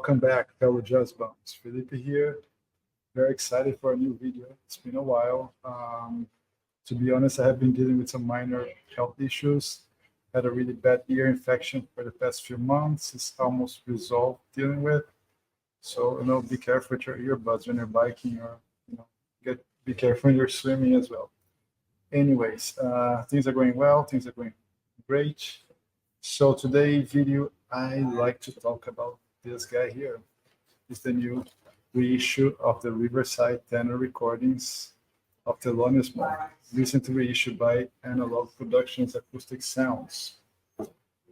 Welcome back, fellow jazz bums. Felipe here. Very excited for a new video. It's been a while. To be honest, I have been dealing with some minor health issues. Had a really bad ear infection for the past few months. It's almost resolved dealing with. So, be careful with your earbuds when you're biking, or be careful when you're swimming as well. Anyways, things are going well. Things are going great. So today's video, I like to talk about this guy here. It's the new reissue of the Riverside Tenor recordings of Thelonious Monk, recently reissued by Analogue Productions Acoustic Sounds.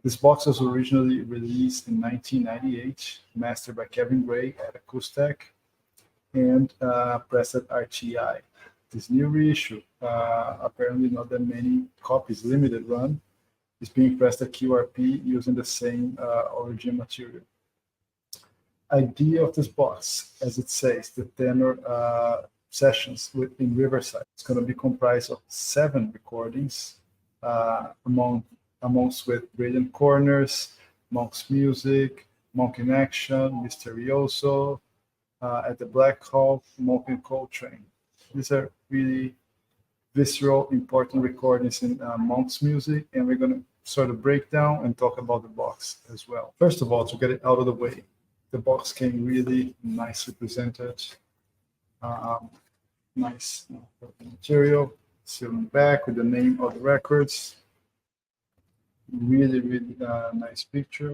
This box was originally released in 1998, mastered by Kevin Gray at Acoustic and pressed at RTI. This new reissue, apparently not that many copies, limited run, is being pressed at QRP using the same origin material. Idea of this box, as it says, the tenor sessions in Riverside. It's going to be comprised of 7 recordings, amongst with Brilliant Corners, Monk's Music, Monk in Action, Misterioso, at the Black Hole, Monk and Coltrane. These are really visceral, important recordings in Monk's music, and we're going to sort of break down and talk about the box as well. First of all, to get it out of the way, the box came really nicely presented. Nice material, sealing back with the name of the records. Really, really nice picture.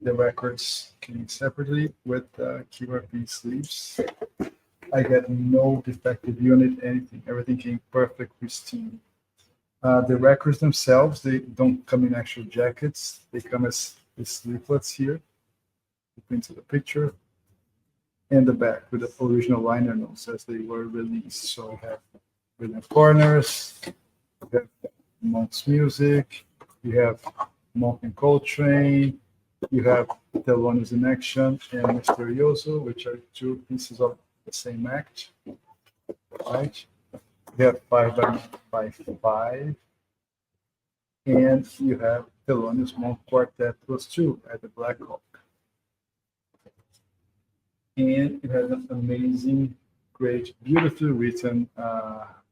The records came separately with QRP sleeves. I got no defective unit, anything. Everything came perfect, pristine. The records themselves, they don't come in actual jackets. They come as leaflets here. Into the picture. And the back with the original liner notes as they were released. So we have Brilliant Corners, we have Monk's Music, you have Monk and Coltrane, you have Thelonious in Action and Misterioso, which are 2 pieces of the same act, right? We have 5x5, and you have Thelonious Monk Quartet +2 at the Black Hawk. And it has an amazing, great, beautifully written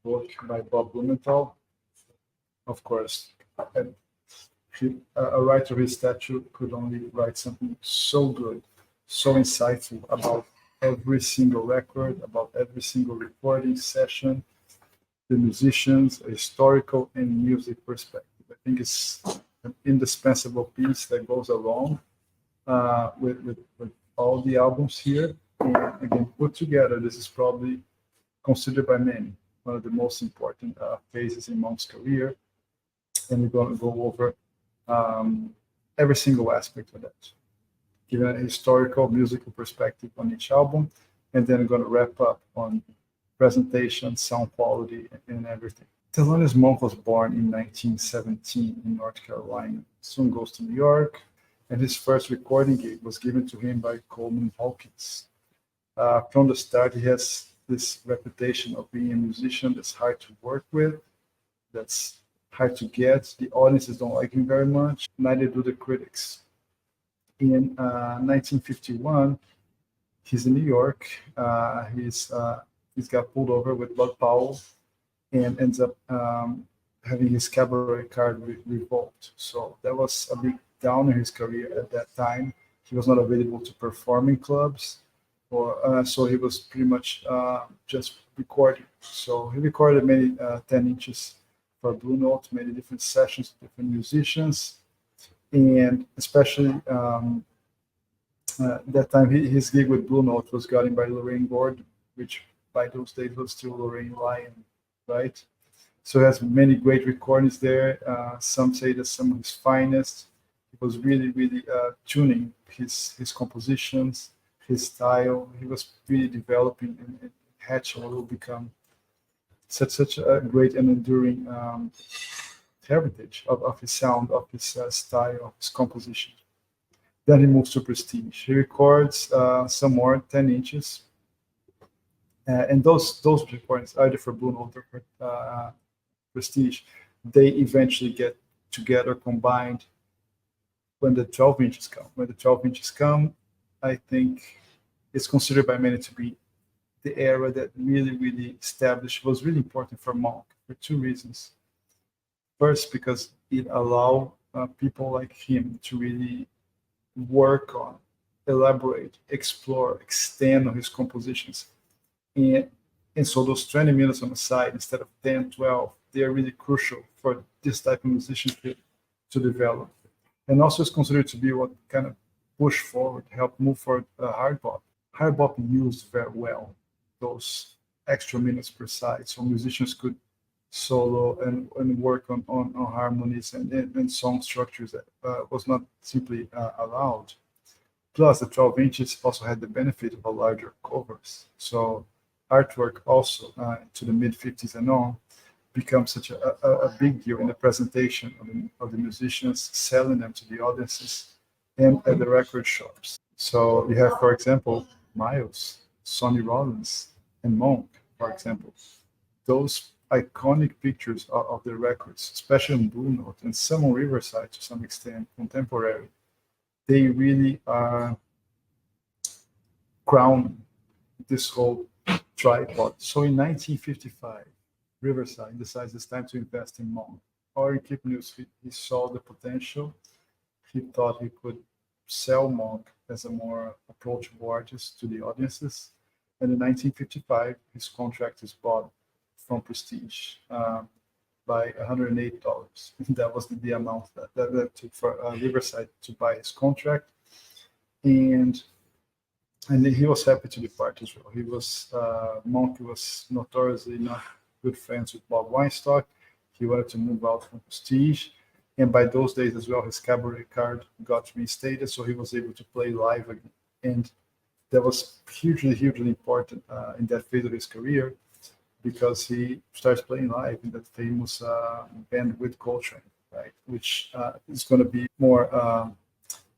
book by Bob Blumenthal. Of course, a writer of his stature could only write something so good, so insightful about every single record, about every single recording session, the musicians, a historical and music perspective. I think it's an indispensable piece that goes along with all the albums here. And again, put together, this is probably considered by many one of the most important phases in Monk's career. And we're going to go over every single aspect of that, give a historical, musical perspective on each album, and then we're going to wrap up on presentation, sound quality, and everything. Thelonious Monk was born in 1917 in North Carolina. Soon goes to New York, and his first recording gig was given to him by Coleman Hawkins. From the start, he has this reputation of being a musician that's hard to work with, that's hard to get. The audiences don't like him very much, neither do the critics. In 1951, he's in New York. He's got pulled over with Bud Powell and ends up having his cabaret card revoked. So that was a big down in his career at that time. He was not available to perform in clubs, so he was pretty much just recording. So he recorded many 10 inches for Blue Note, many different sessions, different musicians, and especially that time his gig with Blue Note was gotten by Lorraine Gordon, which by those days was still Lorraine Lyon, right? So he has many great recordings there. Some say that some of his finest. He was really, really tuning his compositions, his style. He was really developing and hatching what will become such a great and enduring heritage of his sound, of his style, of his composition. Then he moves to Prestige. He records some more 10 inches. And those recordings, either for Blue Note or for Prestige, they eventually get together, combined, when the 12 inches come. When the 12 inches come, I think it's considered by many to be the era that really established, was really important for Monk for two reasons. First, because it allowed people like him to really work on, elaborate, explore, extend on his compositions. And, and so those 20 minutes on the side instead of 10, 12, they are really crucial for this type of musicianship to develop. And also it's considered to be what kind of push forward, help move forward hard bop. Hard bop used very well those extra minutes per side, so musicians could solo and work on harmonies and song structures that was not simply allowed. Plus, the 12 inches also had the benefit of a larger covers. So artwork also to the mid 50s and on becomes such a big deal in the presentation of the musicians, selling them to the audiences and at the record shops. So you have, for example, Miles, Sonny Rollins, and Monk, for example. Those iconic pictures of the records, especially on Blue Note and some on Riverside to some extent, contemporary, they really are crown this whole tripod. So in 1955, Riverside decides it's time to invest in Monk. Or in Keep News, he saw the potential. He thought he could sell Monk as a more approachable artist to the audiences. And in 1955, his contract is bought from Prestige by $108. That was the amount that took for Riverside to buy his contract. And he was happy to depart as well. He was Monk was notoriously not good friends with Bob Weinstock. He wanted to move out from Prestige, and by those days as well, his cabaret card got reinstated, so he was able to play live again. And that was hugely important in that phase of his career, because he starts playing live in that famous band with Coltrane, right? Which is going to be more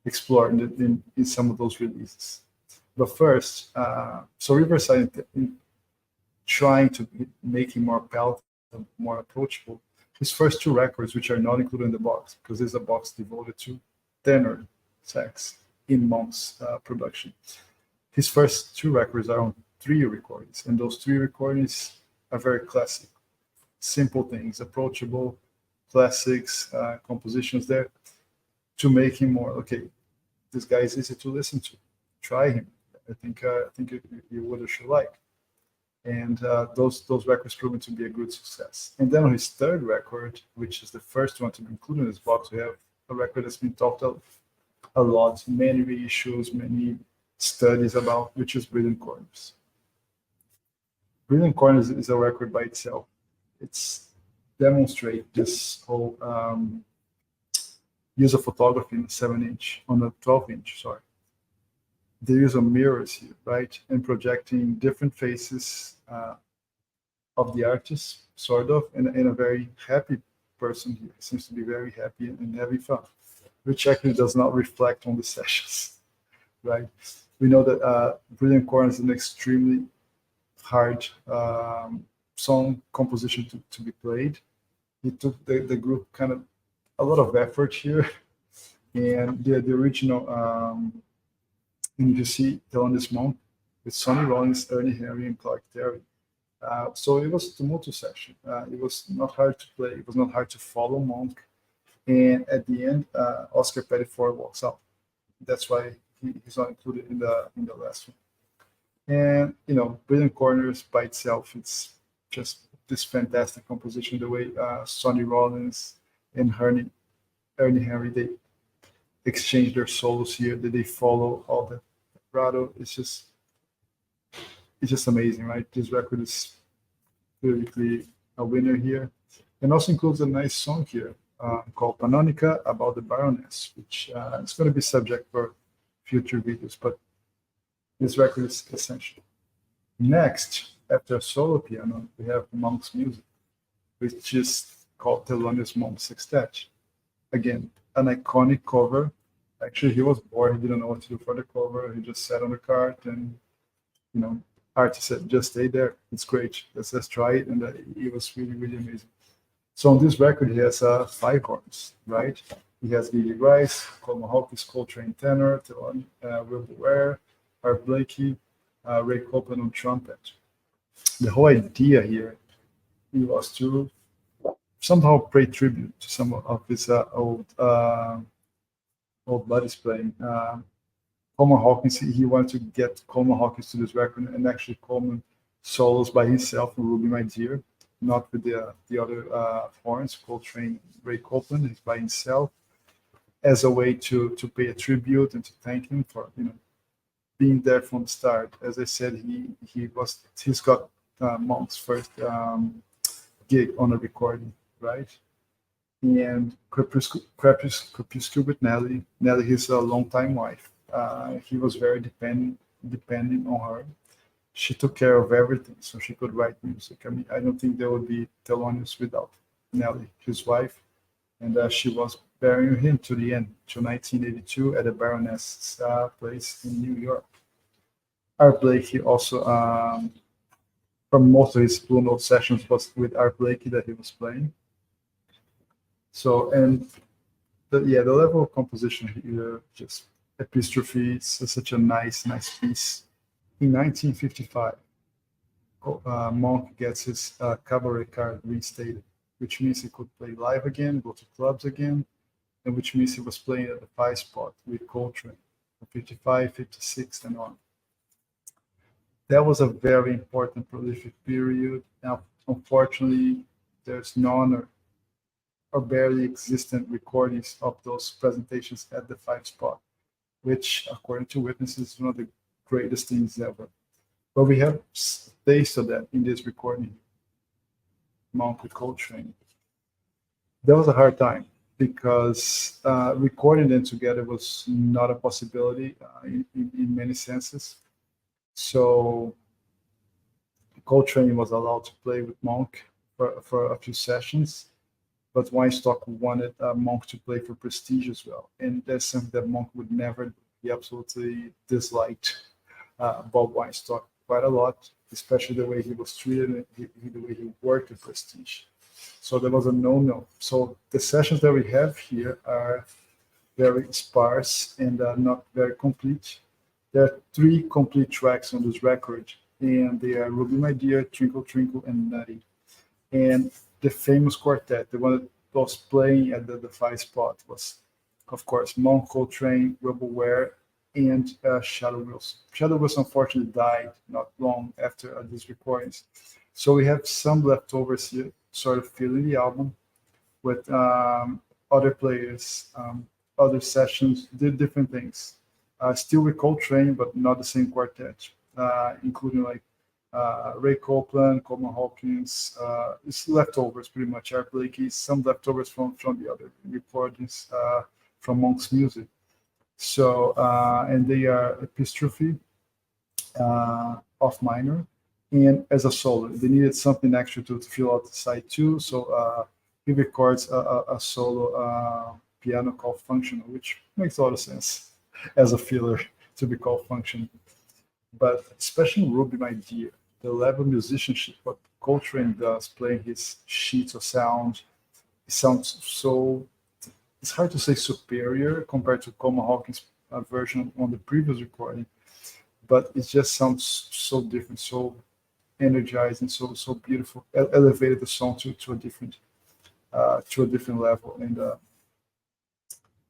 explored in some of those releases. But first, so Riverside, in trying to make him more palatable, more approachable, his first two records, which are not included in the box, because there's a box devoted to tenor sax in Monk's production. His first two records are on three recordings, and those three recordings are very classic, simple things, approachable, classics, compositions there, to make him more, okay, this guy is easy to listen to. Try him. I think you would or should like. And those records proven to be a good success. And then on his third record, which is the first one to be included in this box, we have a record that's been talked of a lot, many reissues, many studies about, which is Brilliant Corners. Brilliant Corners is a record by itself. It's demonstrate this whole use of photography in a 7-inch, on a 12-inch, sorry. The use of mirrors here, right? And projecting different faces of the artist, sort of, and a very happy person here. He seems to be very happy and having fun, which actually does not reflect on the sessions, right? We know that Brilliant Corners is an extremely hard song composition to be played. It took the group kind of a lot of effort here, and the original, and you see Thelonious Monk with Sonny Rollins, Ernie Henry, and Clark Terry. So it was a tumultuous session. It was not hard to play. It was not hard to follow Monk. And at the end, Oscar Pettiford walks out. That's why he's not included in the last one. And Brilliant Corners by itself, it's just this fantastic composition. The way Sonny Rollins and Ernie Henry, they exchange their solos here, that they follow all the vibrato. It's just amazing, right? This record is clearly a winner here, and also includes a nice song here called Panonica, about the Baroness, which is going to be subject for future videos, but this record is essential. Next, after a solo piano, we have Monk's music, which is called Thelonious Monk Sextet. Again, an iconic cover. Actually, he was bored. He didn't know what to do for the cover. He just sat on the cart, and artist said, "Just stay there. It's great. Let's try it." And it was really amazing. So on this record, he has 5 horns, right? He has Gigi Rice, Coleman Hawkins, Coltrane tenor, Wilbur Ware, Art Blakey, Ray Copeland on trumpet. The whole idea here was to somehow pay tribute to some of his old buddies playing. Coleman Hawkins, he wanted to get Coleman Hawkins to this record, and actually Coleman solos by himself on Ruby My Dear, not with the other horns, Coltrane, Ray Copeland. He's by himself as a way to pay a tribute and to thank him for being there from the start. As I said, he's got Monk's first gig on a recording, right? And Crepuscule with Nelly. Nelly, his longtime wife. He was very depending on her. She took care of everything, so she could write music. I mean, I don't think there would be Thelonious without Nelly, his wife, and she was bearing him to the end, to 1982, at a Baroness place in New York. Art Blakey also, from most of his Blue Note sessions, was with Art Blakey that he was playing. So, and the level of composition here, just epistrophe, such a nice piece. In 1955, Monk gets his cabaret card reinstated, which means he could play live again, go to clubs again, and which means he was playing at the 5-spot with Coltrane, 55, 56, and on. That was a very important, prolific period. Now, unfortunately, there's none or barely existent recordings of those presentations at the 5-spot, which, according to witnesses, is one of the greatest things ever. But we have taste of that in this recording, Monk with Coltrane. That was a hard time because recording them together was not a possibility in many senses. So Coltrane was allowed to play with Monk for a few sessions, but Weinstock wanted Monk to play for prestige as well. And that's something that Monk would never do. He absolutely disliked Bob Weinstock quite a lot, especially the way he was treated and the way he worked at Prestige. So there was a no-no. So the sessions that we have here are very sparse and not very complete. There are 3 complete tracks on this record, and they are Ruby My Dear, Twinkle Twinkle, and Nutty. And the famous quartet, the one that was playing at the 5-spot, was, of course, Monk, Coltrane, Wilbur Ware, and Shadow Wilson. Shadow Wilson unfortunately died not long after these recordings. So we have some leftovers here, sort of filling the album with other players, other sessions, did different things. Still with Coltrane, but not the same quartet, including like Ray Copeland, Coleman Hawkins. It's leftovers pretty much. Art Blakey, some leftovers from the other recordings from Monk's music. So, and they are epistrophe, off minor, and as a solo. They needed something extra to fill out the side 2. So he records a solo piano called Functional, which makes a lot of sense as a filler to be called Functional. But especially Ruby My Dear, the level of musicianship, what Coltrane does, playing his sheets of sound, it sounds so, it's hard to say superior compared to Coleman Hawkins' version on the previous recording, but it just sounds so different, so energized, and so beautiful. Elevated the song to a different level,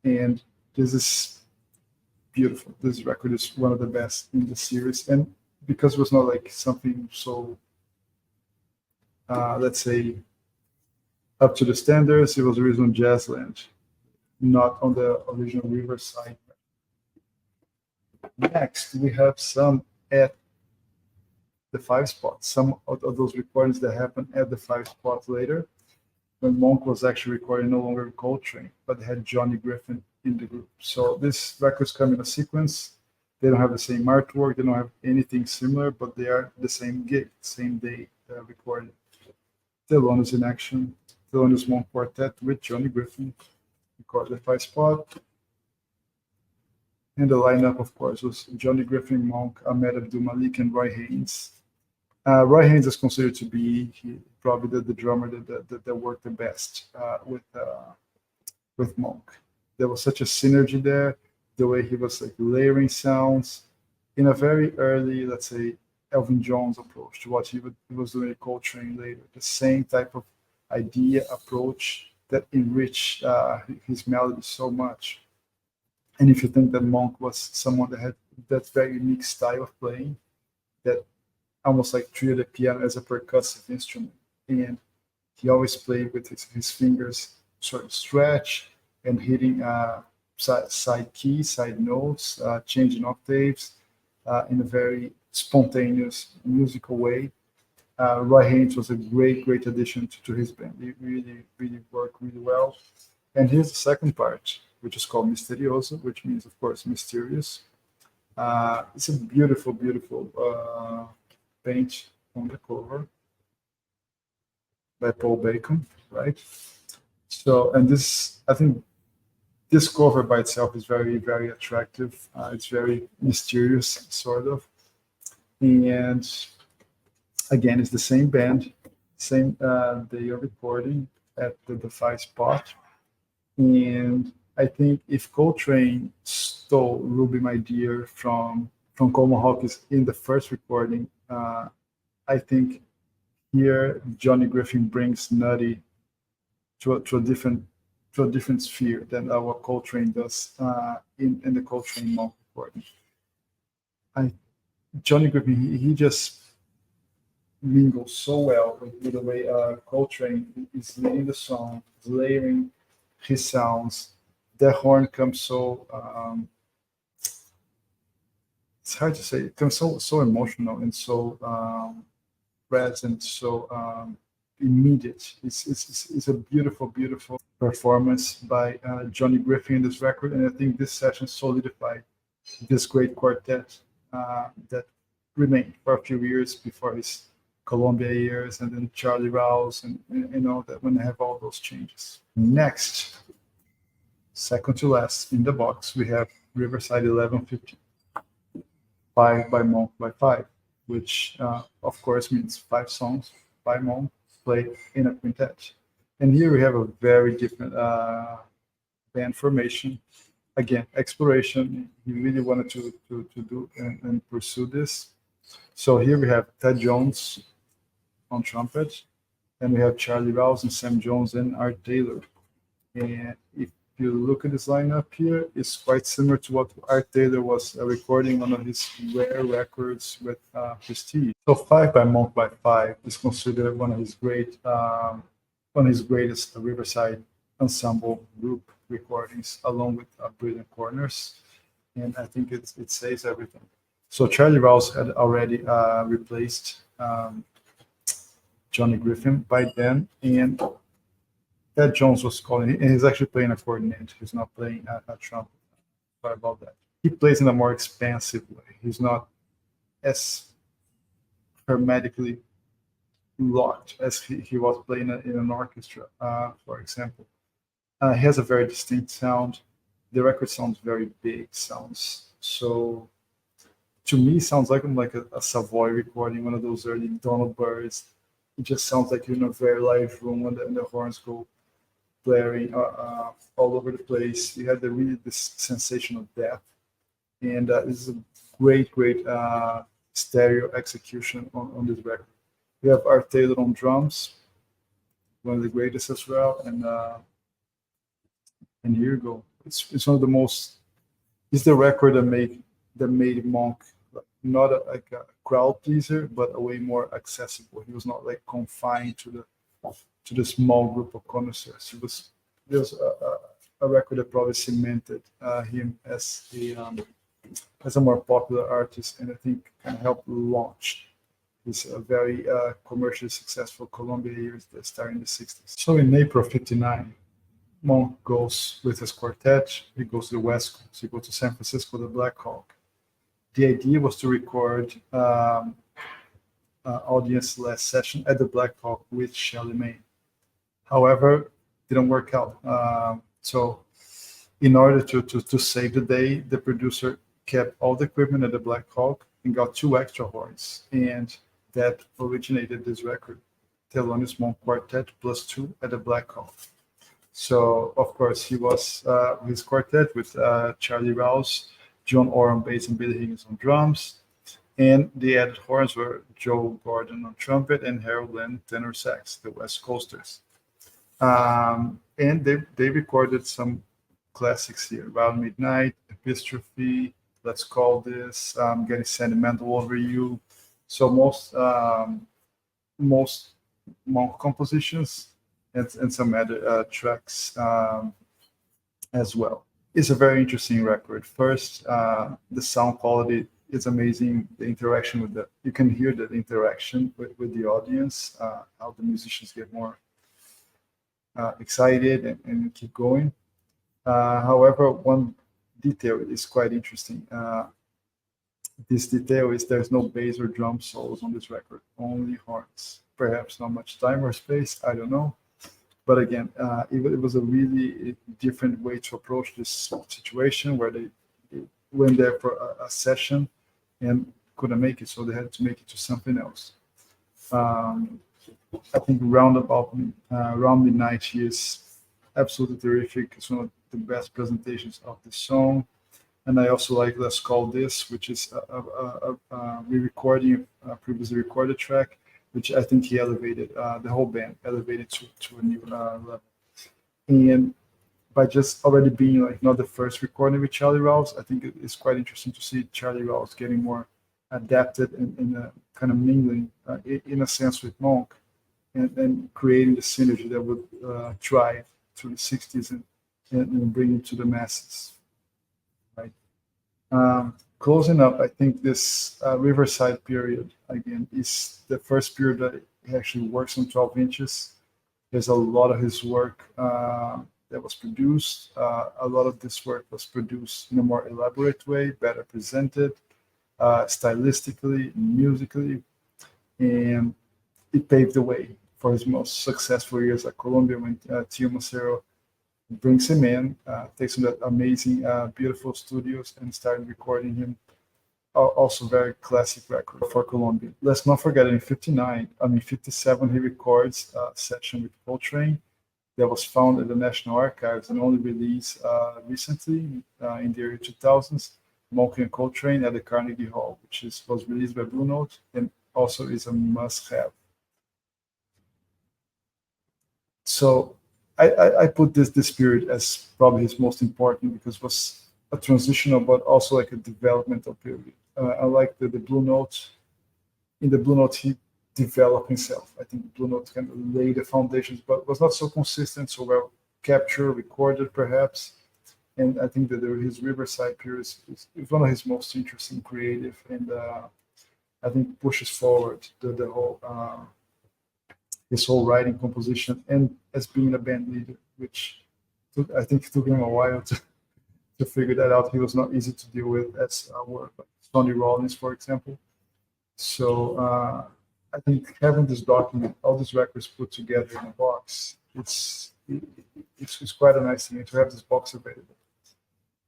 and this is beautiful. This record is one of the best in the series, and because it was not like something so, let's say, up to the standards, it was original Jazzland, not on the original Riverside. Next, we have some at the 5-spot. Some of those recordings that happened at the 5-spot later, when Monk was actually recording no longer with Coltrane, but had Johnny Griffin in the group. So these records come in a sequence. They don't have the same artwork. They don't have anything similar, but they are the same gig, same day recorded. Thelonious in Action, Thelonious Monk Quartet with Johnny Griffin, recorded at 5-spot. And the lineup, of course, was Johnny Griffin, Monk, Ahmed Abdul-Malik, and Roy Haynes. Roy Haynes is considered to be probably the drummer that worked the best with Monk. there was such a synergy there, the way he was like layering sounds in a very early, let's say, Elvin Jones approach to what he was doing at Coltrane later. The same type of idea, approach that enriched his melody so much. And if you think that Monk was someone that had that very unique style of playing, that almost like treated the piano as a percussive instrument, and he always played with his fingers sort of stretch and hitting side keys, side notes, changing octaves in a very spontaneous musical way. Roy Haynes was a great addition to his band. He really worked really well. And here's the second part, which is called Misterioso, which means, of course, mysterious. It's a beautiful paint on the cover by Paul Bacon, right? So, and this, I think, this cover by itself is very attractive. It's very mysterious, sort of, and again, it's the same band, same day of recording at the Defy spot. And I think if Coltrane stole Ruby My Dear from Coleman Hawkins in the first recording, I think here Johnny Griffin brings Nutty to a different sphere than what Coltrane does in the Coltrane Monk recording. Johnny Griffin, he just mingles so well with the way Coltrane is leading the song, layering his sounds. The horn comes so it's hard to say. It comes so emotional and so present, so immediate. It's a beautiful performance by Johnny Griffin in this record, and I think this session solidified this great quartet that remained for a few years before his Columbia years, and then Charlie Rouse, and all that, when they have all those changes. Next, second to last in the box, we have Riverside 11:50, 5 by Monk by 5, which of course means 5 songs by Monk played in a quintet. And here we have a very different band formation. Again, exploration. He really wanted to do and pursue this. So here we have Ted Jones on trumpet, and we have Charlie Rouse and Sam Jones and Art Taylor. And if you look at this lineup here, it's quite similar to what Art Taylor was recording one of his rare records with Prestige. So 5 by Monk by 5 is considered one of his greatest Riverside ensemble group recordings, along with Brilliant Corners. And I think it says everything. So Charlie Rouse had already replaced Johnny Griffin by then, and Ted Jones was calling, and he's actually playing a cornet. He's not playing a trumpet. Sorry about that. He plays in a more expansive way. He's not as hermetically locked as he was playing in an orchestra, for example. He has a very distinct sound. The record sounds very big, sounds so, to me, sounds like a Savoy recording, one of those early Donald Byrds. It just sounds like you're in a very live room when the horns go blaring all over the place. You had this sensation of depth, and this is a great stereo execution on this record. We have Art Taylor on drums, one of the greatest as well, and here you go. It's one of the most. It's the record that made Monk not a crowd pleaser, but a way more accessible. He was not like confined to the small group of connoisseurs. It was a record that probably cemented him as a more popular artist, and I think can help launch his very commercially successful Columbia years that started in the 60s. So in April of '59, Monk goes with his quartet. He goes to the West Coast. He goes to San Francisco, the Black Hawk. The idea was to record audience last session at the Black Hawk with Shelley May. However, didn't work out. So in order to save the day, the producer kept all the equipment at the Black Hawk and got 2 extra horns. And that originated this record, Thelonious Monk Quartet +2 at the Black Hawk. So of course he was his quartet with Charlie Rouse, John Orr on bass, and Billy Higgins on drums. And the added horns were Joe Gordon on trumpet and Harold Lynn tenor sax, the West Coasters. And they recorded some classics here: Around Midnight, Epistrophe, Let's Call This, Getting Sentimental Over You. So most Monk compositions and some other tracks as well. It's a very interesting record. First, the sound quality is amazing. The interaction with you can hear the interaction with the audience, how the musicians get more excited and keep going. However, one detail is quite interesting. This detail is there's no bass or drum solos on this record, only horns. Perhaps not much time or space, I don't know. But again, it was a really different way to approach this situation where they went there for a session and couldn't make it, so they had to make it to something else. I think Round Midnight is absolutely terrific. It's one of the best presentations of the song. And I also like Let's Call This, which is a re-recording, a previously recorded track, which I think he elevated, the whole band elevated to a new level. And by just already being like not the first recording with Charlie Rouse, I think it's quite interesting to see Charlie Rouse getting more adapted and kind of mingling, in a sense, with Monk, and creating the synergy that would thrive through the 60s and bring it to the masses. Right. Closing up, I think this Riverside period, again, is the first period that he actually works on 12 inches. There's a lot of his work that was produced. A lot of this work was produced in a more elaborate way, better presented, stylistically, musically, and it paved the way for his most successful years at Columbia when Tio Macero brings him in, takes him to that amazing, beautiful studios and started recording him. Also very classic record for Columbia. Let's not forget in 57, he records a session with Coltrane that was found in the National Archives and only released recently in the early 2000s, Monk and Coltrane at the Carnegie Hall, which was released by Blue Note and also is a must-have. So I put this period as probably his most important because it was a transitional but also like a developmental period. I like the Blue Note. In the Blue Note, he developed himself. I think Blue Note kind of laid the foundations, but was not so consistent, so well captured, recorded perhaps. And I think that his Riverside period is one of his most interesting, creative, and I think pushes forward the whole his whole writing, composition, and as being a band leader, which I think took him a while to figure that out. He was not easy to deal with as work, like Sonny Rollins, for example. So I think having this document, all these records put together in a box, it's quite a nice thing to have this box available.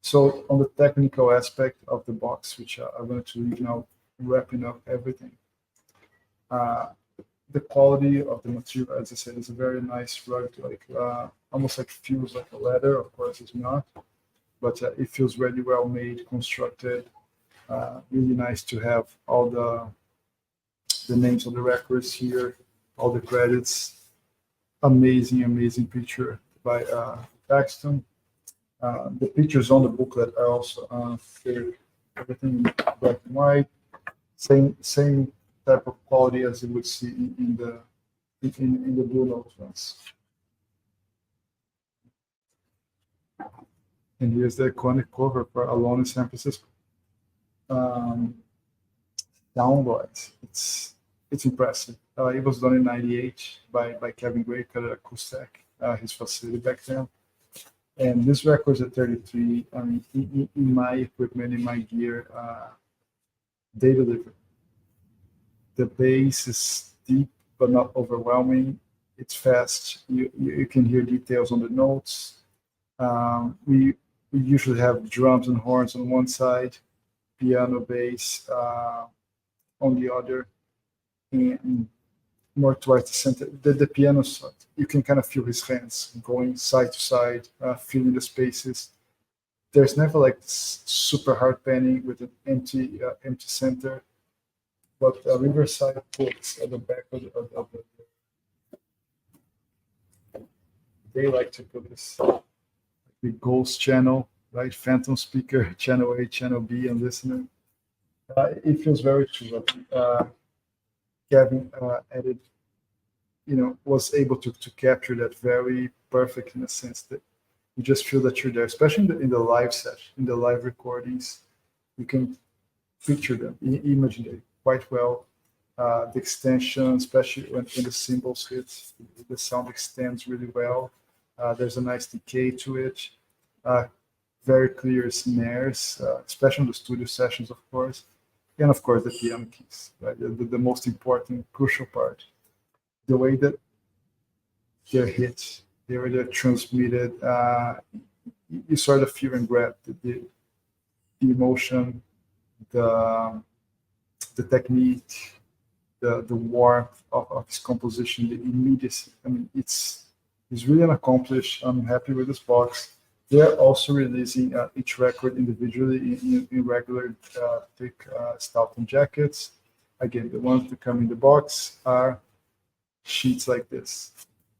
So on the technical aspect of the box, which I'm going to leave now, wrapping up everything. The quality of the material, as I said, is a very nice rugged, like almost like feels like a leather. Of course, it's not, but it feels really well made, constructed. Really nice to have all the names of the records here, all the credits. Amazing picture by Paxton. The pictures on the booklet are also everything in black and white. Same type of quality as you would see in the Blue Note ones. And here's the iconic cover for Alone in San Francisco. Sound-wise, it's impressive. It was done in '98 by Kevin Gray at Acoustic, his facility back then. And this record's at 33. I mean, in my equipment, in my gear, they deliver. The bass is deep but not overwhelming. It's fast. You can hear details on the notes. We usually have drums and horns on one side, piano, bass on the other, and more towards the center. The piano side, you can kind of feel his hands going side to side, filling the spaces. There's never like super hard panning with an empty center, but Riverside puts at the back of the they like to put this the ghost channel, right? Phantom speaker, channel A, channel B, and listener. It feels very true. Kevin added, was able to capture that very perfect in a sense that you just feel that you're there, especially in the live session, in the live recordings. You can picture them, imagine it quite well. The extension, especially when the cymbals hit, the sound extends really well. There's a nice decay to it. Very clear snares, especially in the studio sessions, of course. And of course, the piano keys, right? The most important, crucial part. The way that they're hit, the way they're transmitted, you sort of feel and grab the emotion, the technique, the warmth of his composition, the immediacy. I mean, it's really an accomplished. I'm happy with this box. They're also releasing each record individually in regular thick Stalton jackets. Again, the ones that come in the box are sheets like this.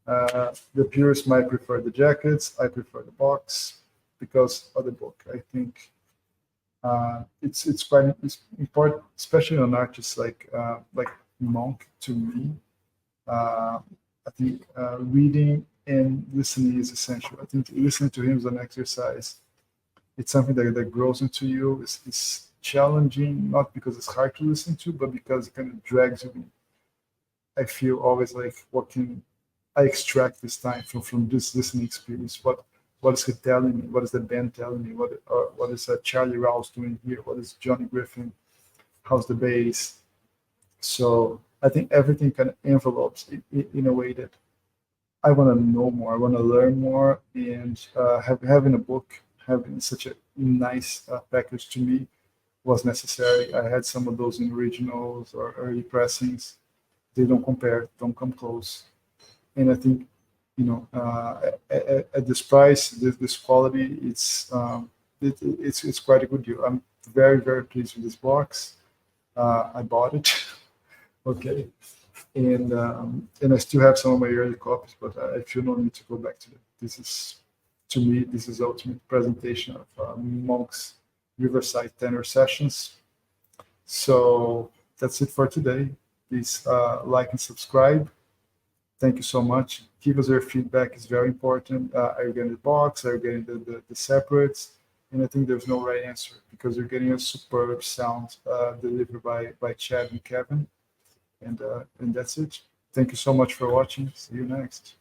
The purists might prefer the jackets. I prefer the box because of the book. I think it's quite important, especially on artists like Monk. To me, I think reading and listening is essential. I think listening to him is an exercise. It's something that grows into you. It's challenging, not because it's hard to listen to, but because it kind of drags you in. I feel always like, what can I extract this time from this listening experience? What is he telling me? What is the band telling me? What is Charlie Rouse doing here? What is Johnny Griffin? How's the bass? So I think everything kind of envelopes in a way that I want to know more. I want to learn more, and having a book, having such a nice package to me was necessary. I had some of those in originals or early pressings. They don't compare, don't come close. And I think, at this price, this quality, it's quite a good deal. I'm very, very pleased with this box. I bought it. Okay. And I still have some of my early copies, but I feel no need to go back to them. To me, this is the ultimate presentation of Monk's Riverside Tenor Sessions. So that's it for today. Please like and subscribe. Thank you so much. Give us your feedback. It's very important. Are you getting the box? Are you getting the separates? And I think there's no right answer because you're getting a superb sound delivered by Chad and Kevin. And that's it. Thank you so much for watching. See you next.